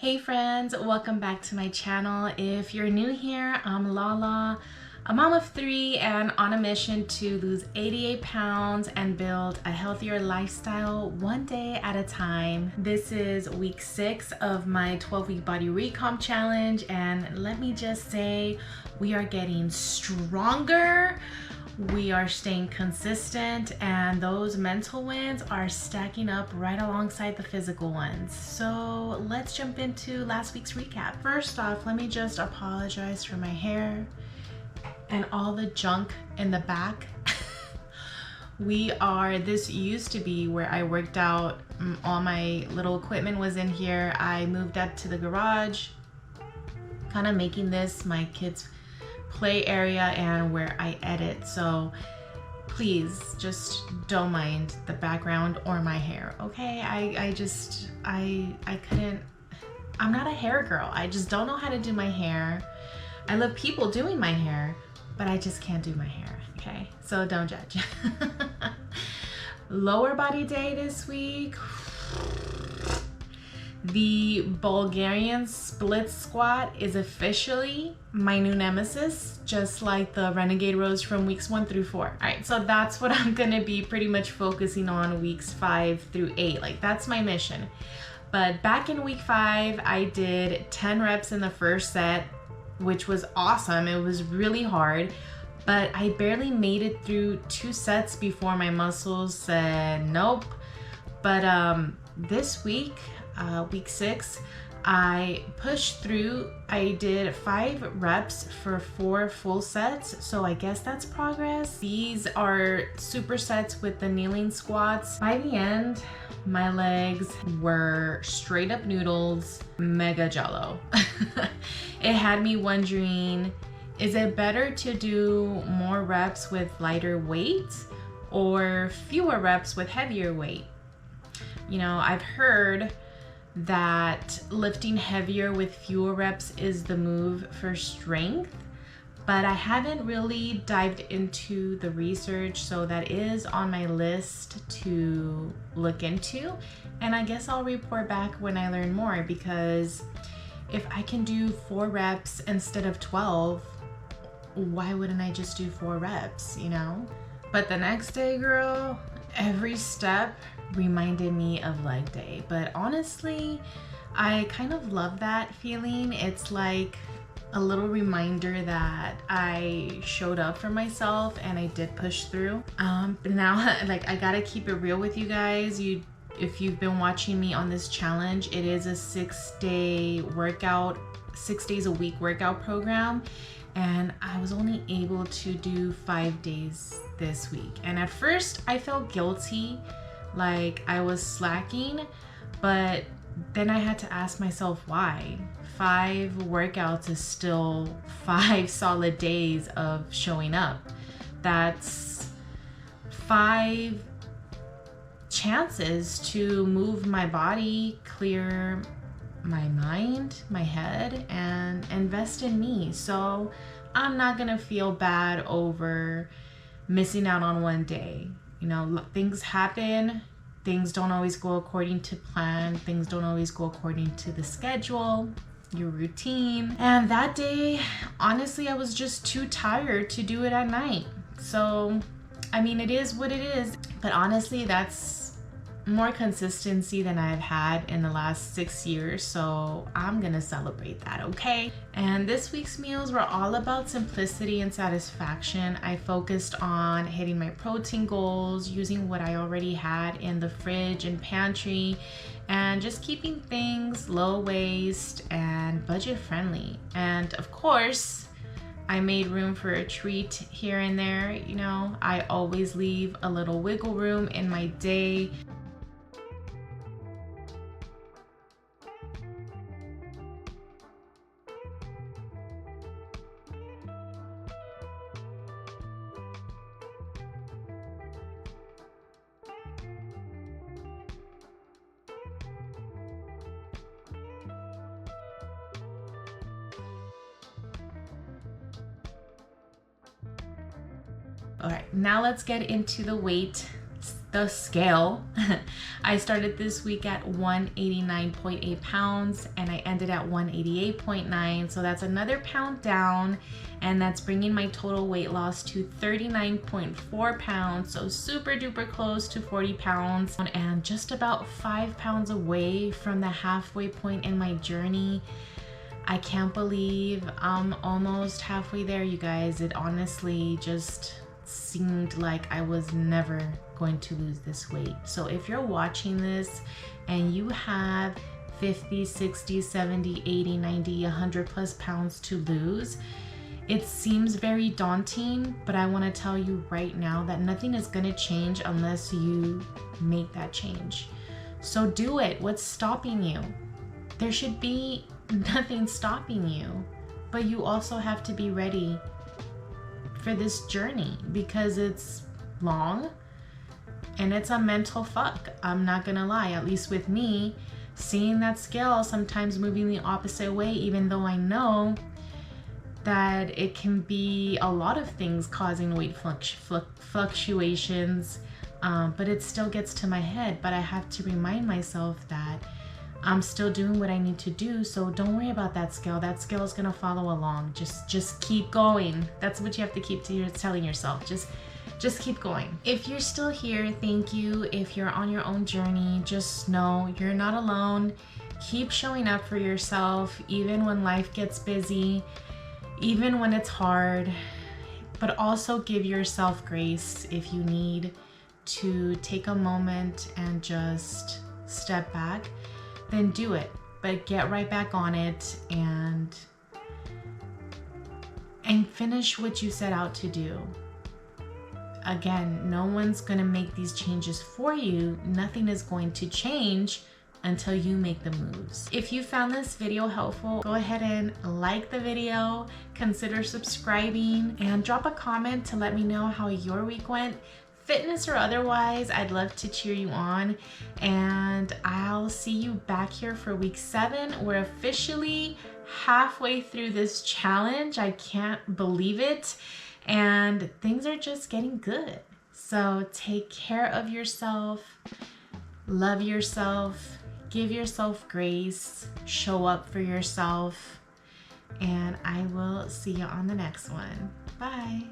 Hey friends, welcome back to my channel. If you're new here, I'm Lala, a mom of 3 and on a mission to lose 88 pounds and build a healthier lifestyle one day at a time. This is week 6 of my 12-week body recomp challenge, and let me just say we are getting stronger. We are staying consistent, and those mental wins are stacking up right alongside the physical ones. So let's jump into last week's recap. First off, let me just apologize for my hair and all the junk in the back. This used to be where I worked out. All my little equipment was in here. I moved up to the garage, kind of making this my kids' play area and where I edit. So please just don't mind the background or my hair, okay? I couldn't, I'm not a hair girl. I just don't know how to do my hair. I love people doing my hair, but I just can't do my hair, okay? So don't judge. Lower body day this week. The Bulgarian split squat is officially my new nemesis, just like the renegade rows from weeks 1 through 4. All right, so that's what I'm gonna be pretty much focusing on weeks 5 through 8. Like, that's my mission. But back in week 5, I did 10 reps in the first set, which was awesome. It was really hard, but I barely made it through 2 sets before my muscles said nope. But this week, week 6, I pushed through. I did 5 reps for 4 full sets, so I guess that's progress. These are supersets with the kneeling squats. By the end, my legs were straight up noodles, mega jello. It had me wondering, is it better to do more reps with lighter weight or fewer reps with heavier weight? You know, I've heard that lifting heavier with fewer reps is the move for strength, but I haven't really dived into the research, so that is on my list to look into, and I guess I'll report back when I learn more, because if I can do 4 reps instead of 12, why wouldn't I just do 4 reps, you know? But the next day, girl, every step reminded me of leg day. But honestly, I kind of love that feeling. It's like a little reminder that I showed up for myself and I did push through. But now, like, I gotta keep it real with you guys. If you've been watching me on this challenge, it is a 6-day workout, 6 days a week workout program. And I was only able to do 5 days this week. And at first I felt guilty, like I was slacking, but then I had to ask myself why. 5 workouts is still 5 solid days of showing up. That's 5 chances to move my body, clear my mind, my head, and invest in me. So I'm not gonna feel bad over missing out on one day. You know, things happen. Things don't always go according to plan. Things don't always go according to the schedule, your routine. And that day, honestly, I was just too tired to do it at night. So, I mean, it is what it is. But honestly, that's more consistency than I've had in the last 6 years, so I'm gonna celebrate that, okay? And this week's meals were all about simplicity and satisfaction. I focused on hitting my protein goals, using what I already had in the fridge and pantry, and just keeping things low waste and budget friendly. And of course, I made room for a treat here and there. You know, I always leave a little wiggle room in my day. All right, now let's get into the weight the scale. I started this week at 189.8 pounds and I ended at 188.9. So that's another pound down, and that's bringing my total weight loss to 39.4 pounds. So super duper close to 40 pounds and just about 5 pounds away from the halfway point in my journey. I can't believe I'm almost halfway there, you guys. It honestly just seemed like I was never going to lose this weight. So if you're watching this and you have 50, 60, 70, 80, 90, 100 plus pounds to lose, it seems very daunting, but I want to tell you right now that nothing is going to change unless you make that change. So do it. What's stopping you? There should be nothing stopping you, but you also have to be ready for this journey because it's long and it's a mental fuck. I'm not gonna lie, at least with me, seeing that scale sometimes moving the opposite way, even though I know that it can be a lot of things causing weight fluctuations, but it still gets to my head. But I have to remind myself that I'm still doing what I need to do, so don't worry about that scale. That scale is gonna follow along. Just keep going. That's what you have to keep telling yourself. Just keep going. If you're still here, thank you. If you're on your own journey, just know you're not alone. Keep showing up for yourself, even when life gets busy, even when it's hard, but also give yourself grace if you need to take a moment and just step back. Then do it, but get right back on it and finish what you set out to do. Again, no one's gonna make these changes for you. Nothing is going to change until you make the moves. If you found this video helpful, go ahead and like the video, consider subscribing, and drop a comment to let me know how your week went. Fitness or otherwise, I'd love to cheer you on, and I'll see you back here for week 7. We're officially halfway through this challenge. I can't believe it, and things are just getting good. So take care of yourself, love yourself, give yourself grace, show up for yourself, and I will see you on the next one. Bye.